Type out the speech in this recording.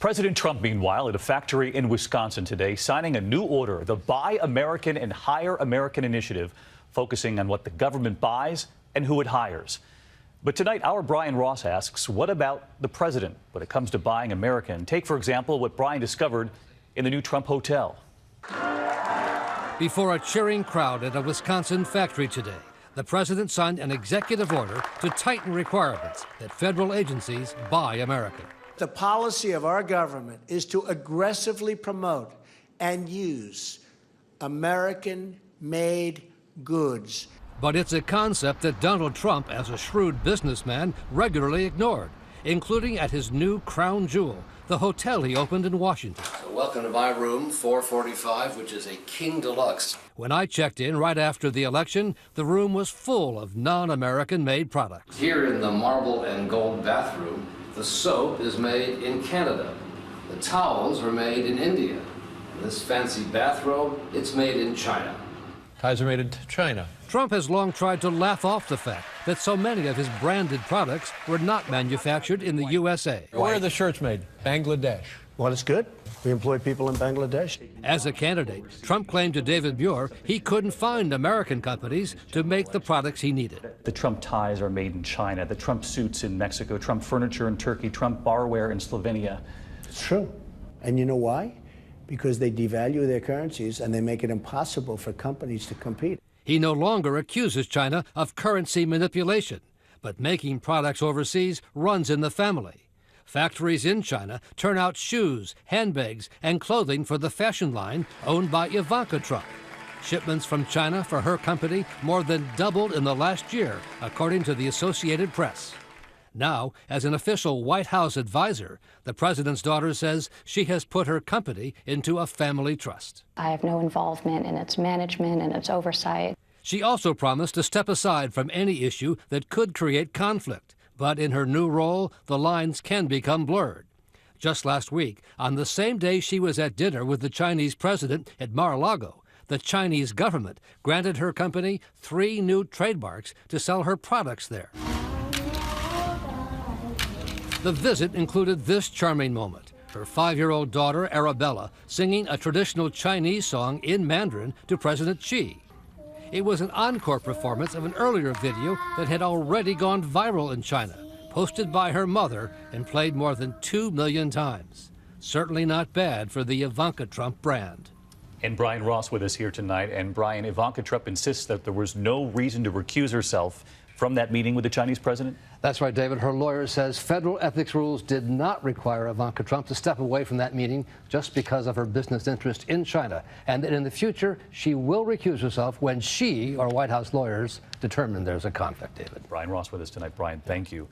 President Trump, meanwhile, at a factory in Wisconsin today, signing a new order, the Buy American and Hire American initiative, focusing on what the government buys and who it hires. But tonight, our Brian Ross asks, what about the president when it comes to buying American? Take, for example, what Brian discovered in the new Trump Hotel. Before a cheering crowd at a Wisconsin factory today, the president signed an executive order to tighten requirements that federal agencies buy American. The policy of our government is to aggressively promote and use American-made goods. But it's a concept that Donald Trump, as a shrewd businessman, regularly ignored, including at his new crown jewel, the hotel he opened in Washington. So welcome to my room, 445, which is a King Deluxe. When I checked in right after the election, the room was full of non-American made products. Here in the marble and gold bathroom, the soap is made in Canada. The towels are made in India. And this fancy bathrobe, it's made in China. Ties are made in China. Trump has long tried to laugh off the fact that so many of his branded products were not manufactured in the USA. Where are the shirts made? Bangladesh. Well, it's good. We employ people in Bangladesh. As a candidate, Trump claimed to David Muir he couldn't find American companies to make the products he needed. The Trump ties are made in China, the Trump suits in Mexico, Trump furniture in Turkey, Trump barware in Slovenia. It's true. And you know why? Because they devalue their currencies and they make it impossible for companies to compete. He no longer accuses China of currency manipulation, but making products overseas runs in the family. Factories in China turn out shoes, handbags, and clothing for the fashion line owned by Ivanka Trump. Shipments from China for her company more than doubled in the last year, according to the Associated Press. Now, as an official White House advisor, the president's daughter says she has put her company into a family trust. I have no involvement in its management and its oversight. She also promised to step aside from any issue that could create conflict. But in her new role, the lines can become blurred. Just last week, on the same day she was at dinner with the Chinese president at Mar-a-Lago, the Chinese government granted her company 3 new trademarks to sell her products there. The visit included this charming moment: her 5-year-old daughter, Arabella, singing a traditional Chinese song in Mandarin to President Xi. It was an encore performance of an earlier video that had already gone viral in China, posted by her mother and played more than 2 million times. Certainly not bad for the Ivanka Trump brand. And Brian Ross with us here tonight. And Brian, Ivanka Trump insists that there was no reason to recuse herself from that meeting with the Chinese president? That's right, David. Her lawyer says federal ethics rules did not require Ivanka Trump to step away from that meeting just because of her business interest in China, and that in the future she will recuse herself when she or White House lawyers determine there's a conflict, David. Brian Ross with us tonight. Brian, thank you.